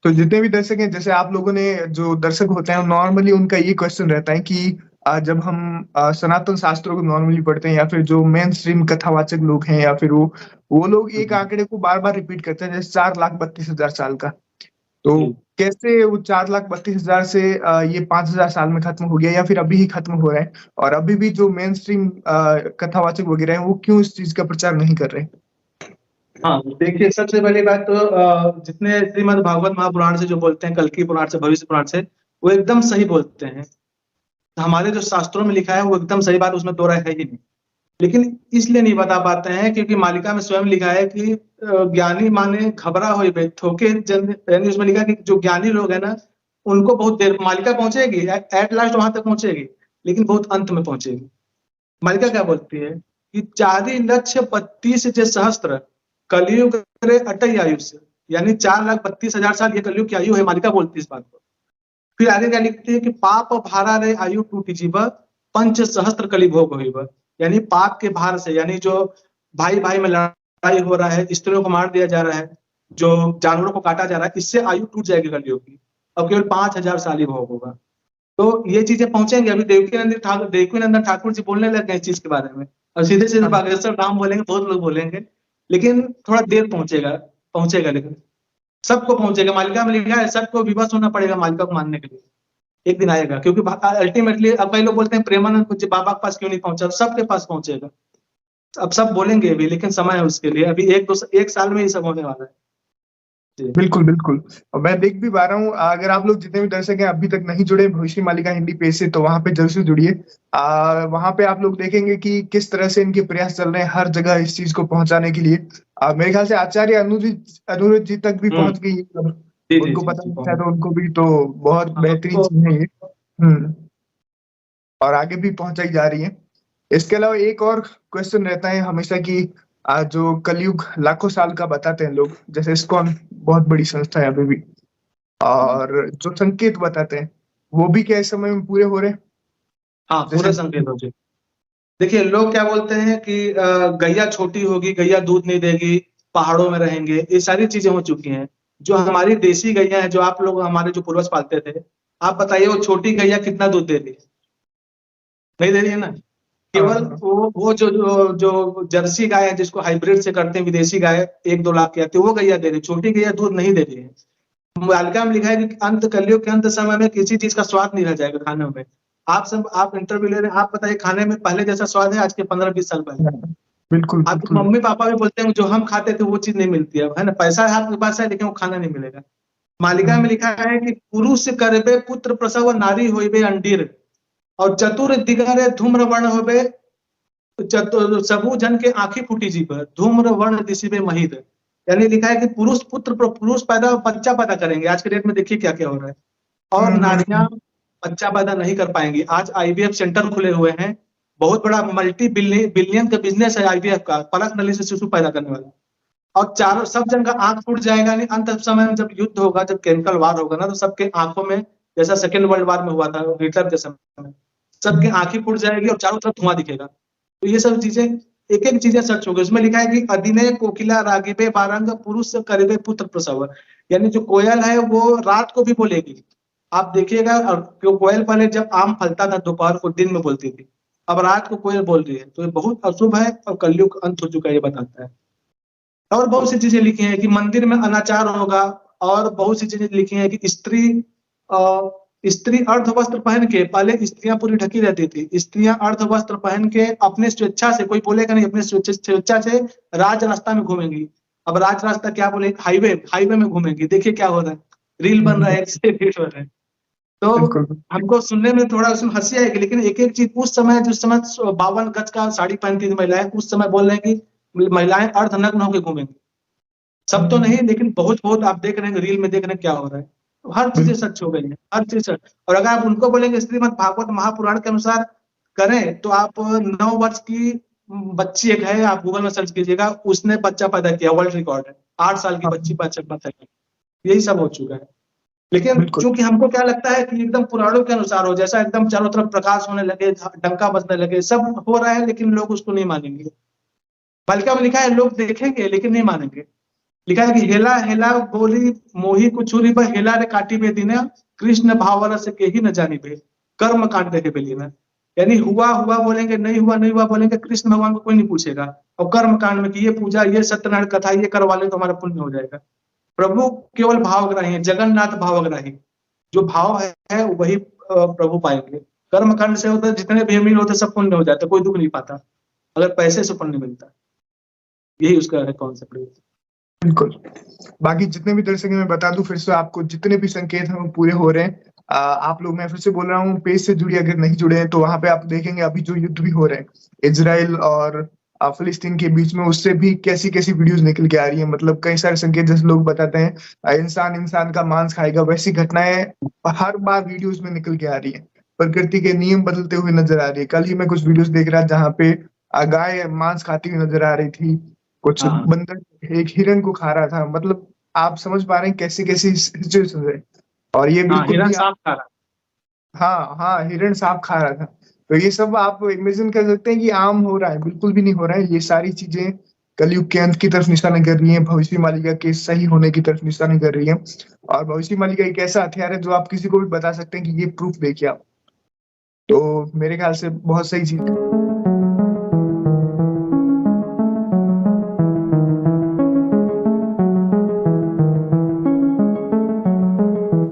तो जितने भी दर्शक हैं, जैसे आप लोगों ने, जो दर्शक होते हैं नॉर्मली उनका ये क्वेश्चन रहता है कि जब हम सनातन शास्त्रों को नॉर्मली पढ़ते हैं, या फिर जो मेन स्ट्रीम कथावाचक लोग हैं, या फिर वो लोग एक हम्म, आंकड़े को बार बार रिपीट करते हैं, जैसे 4,32,000 साल का। तो जी। कैसे वो 4,32,000 से ये 5,000 साल में खत्म हो गया, या फिर अभी ही खत्म हो रहा है, और अभी भी जो मेन स्ट्रीम कथावाचक वगैरह हैं वो क्यों इस चीज का प्रचार नहीं कर रहे? हाँ, देखिए सबसे पहली बात तो जितने श्रीमद् भागवत महापुराण से जो बोलते हैं, कल्कि पुराण से, भविष्य पुराण से, वो एकदम सही बोलते हैं। हमारे जो शास्त्रों में लिखा है वो एकदम सही बात, उसमें दो राय है ही नहीं। लेकिन इसलिए नहीं बता पाते हैं क्योंकि मालिका में स्वयं लिखा है कि ज्ञानी माने घबरा हो थोके जन, यानी उसमें लिखा है कि जो ज्ञानी लोग है ना, उनको बहुत देर मालिका पहुंचेगी, एट लास्ट वहां तक पहुंचेगी, लेकिन बहुत अंत में पहुंचेगी। मालिका क्या बोलती है कि 4,32,000 कलयुग करे अटई आयुष्य, यानी 4,32,000 साल ये कलयुग की आयु है। मालिका बोलती है इस बात को। फिर आगे क्या लिखती है कि पाप भारा रे आयु टूटी जीव, पंच सहस्त्र कली भोग होइब। यानी पाप के भार से, यानी जो भाई भाई में लड़ाई हो रहा है, स्त्रियों को मार दिया जा रहा है, जो जानवरों को काटा जा रहा है, इससे आयु टूट जाएगी कलयुग की। अब केवल 5,000 साल ही भोग होगा। तो ये चीजें पहुंचेंगी। अभी देवकीनंदन ठाकुर जी बोलने लग गए इस चीज के बारे में, और सीधे सीधे हाँ। बागेश्वर धाम बोलेंगे, बहुत लोग बोलेंगे, लेकिन थोड़ा देर पहुंचेगा। पहुंचेगा, लेकिन सबको पहुंचेगा। मालिका में लिखा है सबको विवश होना पड़ेगा मालिका को मानने के लिए। एक दिन आएगा, क्योंकि अल्टीमेटली अब कई लोग बोलते हैं प्रेमानंद जी बाबा के पास क्यों नहीं पहुंचा, सबके पास पहुंचेगा। अब सब बोलेंगे भी, लेकिन समय है उसके लिए। अभी एक साल में ये सब होने वाला है जी। बिल्कुल बिल्कुल। और मैं देख भी पा रहा हूँ, अगर आप लोग जितने भी दर्शक हैं अभी तक नहीं जुड़े भविष्य मालिका हिंदी पेज से, तो वहां पे जल्द से जुड़िए। वहां पे आप लोग देखेंगे कि किस तरह से इनके प्रयास चल रहे हैं हर जगह इस चीज को पहुंचाने के लिए। मेरे ख्याल से आचार्य अनुरुद्ध जी तक भी हम्म, पहुंच गई है खबर। जी जी उनको जी पता जी, नहीं था, बहुत। तो उनको भी तो बहुत हाँ, बेहतरीन तो चीज है ये। हम्म। और आगे भी पहुंचाई जा रही है। इसके अलावा एक और क्वेश्चन रहता है हमेशा कि जो कलयुग लाखों साल का बताते हैं लोग, जैसे इस्कॉन बहुत बड़ी संस्था है अभी भी, और जो संकेत बताते हैं वो भी क्या इस समय में पूरे हो रहे हैं? हाँ, जैसे पूरे संकेत हो जी। देखिए लोग क्या बोलते हैं कि गैया छोटी होगी, गैया दूध नहीं देगी, पहाड़ों में रहेंगे, ये सारी चीजें हो चुकी हैं। जो हमारी देसी गैया है, जो आप लोग हमारे जो पूर्वज पालते थे, आप बताइए वो छोटी गैया कितना दूध दे रही है? नहीं दे रही है ना। हाँ केवल हाँ। वो जो जर्सी गाय है, जिसको हाइब्रिड से करते हैं, विदेशी गाय 1-2 लाख की आती है, वो गैया दे रही है, छोटी गैया दूध नहीं दे रही है। मालिका में लिखा है कि अंत कलयुग के अंत समय में किसी चीज का स्वाद नहीं रह जाएगा खाने में। आप इंटरव्यू ले रहे हैं, आप बताइए खाने में पहले जैसा स्वाद है आज के 15-20 साल पहले? हाँ, बिल्कुल आपके बिल्कुल। मम्मी पापा भी बोलते हैं जो हम खाते थे वो चीज नहीं मिलती है, है ना। पैसा है आपके पास है, लेकिन वो खाना नहीं मिलेगा। मालिका में हम्म, लिखा है कि पुरुष करबे पुत्र प्रसव, नारी होइबे अंडीर, और चतुर दिगरे धूम्र वर्ण होबे, चतुर सबू जन के आंखी फूटी जीभ, धूम्र वर्ण दिशिबे महिर। यानी लिखा है कि पुरुष पैदा, बच्चा पैदा करेंगे। आज के डेट में देखिए क्या क्या हो रहा है। और नारियां हम्म। बच्चा पैदा नहीं कर पाएंगी। आज आईवीएफ सेंटर खुले हुए हैं, बहुत बड़ा मल्टी बिलियन बिलियन का बिजनेस है आईवीएफ का, पलक नली से शिशु पैदा करने वाला। और चारों सब जन का आंख फूट जाएगा। नहीं, अंत समय में जब युद्ध होगा, जब केमिकल वार होगा ना, तो सबके आंखों में, जैसा सेकेंड वर्ल्ड वार में हुआ था हिटलर के समय में, सबकी आंखें फूट जाएगी और चारों तरफ धुआं दिखेगा। तो ये सब चीजें, एक एक चीजें सच हो गई। उसमें लिखा है कि अदिने कोकिला रागिबे बारंग, पुरुष करिबे पुत्र प्रसव। यानी जो कोयल है वो रात को भी बोलेगी। आप देखिएगा, और कोयल पहले जब आम फलता था दोपहर को, दिन में बोलती थी, अब रात को कोयल बोल रही है। तो ये बहुत अशुभ है, और कलयुग अंत हो चुका है, ये बताता है। और बहुत सी चीजें लिखी हैं कि मंदिर में अनाचार होगा। और बहुत सी चीजें लिखी हैं कि स्त्री अर्ध वस्त्र पहन के, पहले स्त्रियां पूरी ढकी रहती थी, स्त्रियां अर्ध वस्त्र पहन के अपने स्वेच्छा से, कोई बोलेगा नहीं, अपने स्वेच्छा से राज रास्ता में घूमेंगी। अब राज रास्ता क्या बोले, हाईवे हाईवे में घूमेंगी। देखिए क्या हो रहा है, रील बन रहा है, एक से एक हिट हो रहा है। तो बिल्कुल। हमको सुनने में थोड़ा उसमें हंसी आएगी, लेकिन एक एक चीज उस समय, जिस समय 52 गज का साड़ी पहनती थी महिलाएं, उस समय बोल रहे हैं कि महिलाएं अर्धनग्न होकर घूमेंगी। सब तो नहीं, लेकिन बहुत बहुत आप देख रहे हैं, रील में देख रहे हैं क्या हो रहा है। तो हर चीजें बिल्कुल। सच हो गई है, हर चीज सच। और अगर आप उनको बोलेंगे श्रीमद् भागवत महापुराण के अनुसार करें, तो आप 9 वर्ष की बच्ची एक है, आप गूगल में सर्च कीजिएगा, उसने बच्चा पैदा किया, वर्ल्ड रिकॉर्ड है। 8 साल की हाँ, बच्ची बच्चा पैदा किया। यही सब हो चुका है। लेकिन बिल्कुल। चूंकि हमको क्या लगता है कि एकदम पुराणों के अनुसार हो, जैसा एकदम चारों तरफ प्रकाश होने लगे, डंका बजने लगे, सब हो रहा है, लेकिन लोग उसको नहीं मानेंगे। बल्कि में लिखा है लोग देखेंगे लेकिन नहीं मानेंगे। लिखा है कि हेला हेला बोली मोही कुछुरी ब हेला रे काटी बे दिन कृष्ण भावर से के ही न जानी बे कर्म कांड है बेलीना। यानी हुआ हुआ बोलेंगे, नहीं हुआ नहीं हुआ बोलेंगे, कृष्ण भगवान को कोई नहीं पूछेगा। और कर्म कांड में कि ये पूजा, ये सत्यनारायण कथा, ये करवा ले तो हमारा पुण्य हो जाएगा। प्रभु केवल भावग्राही है, जगन्नाथ भावग्राही। जो भाव है वही प्रभु पाएंगे। कर्म कांड से होता है जितने भी अमीर होते सब पुण्य हो जाते, कोई दुख नहीं पाता। अगर पैसे से पुण्य मिलता, यही उसका है कॉन्सेप्ट। बिल्कुल। बाकी जितने भी दर्शक हैं मैं बता दूं फिर से आपको, जितने भी संकेत हैं वो पूरे हो रहे हैं। आप लोग, मैं फिर से बोल रहा हूँ, पेज से जुड़िए अगर नहीं जुड़े हैं तो वहां पे आप देखेंगे अभी जो युद्ध भी हो रहे हैं इजराइल और फिलिस्तीन के बीच में, उससे भी कैसी कैसी वीडियोस निकल के आ रही है। मतलब कई सारे संकेत, जैसे लोग बताते हैं इंसान इंसान का मांस खाएगा, वैसी घटनाएं हर बार वीडियोस में निकल के आ रही है। प्रकृति के नियम बदलते हुए नजर आ रही है। कल ही मैं कुछ वीडियोस देख रहा जहाँ पे गाय मांस खाती हुई नजर आ रही थी, कुछ हाँ बंदर एक हिरन को खा रहा था। मतलब आप समझ पा रहे हैं कैसी कैसी सिचुएशन है। और ये हाँ, बिल्कुल हिरण भी सांप खा रहा। हाँ हाँ, हिरण सांप खा रहा था। तो ये सब आप इमेजिन कर सकते हैं कि आम हो रहा है, बिल्कुल भी नहीं हो रहा है। ये सारी चीजें कलयुग के अंत की तरफ निशाना कर रही हैं, भविष्य मालिका के सही होने की तरफ निशाना कर रही है। और भविष्य मालिका एक ऐसा हथियार है जो आप किसी को भी बता सकते हैं कि ये प्रूफ देखिए आप। तो मेरे ख्याल से बहुत सही चीज है।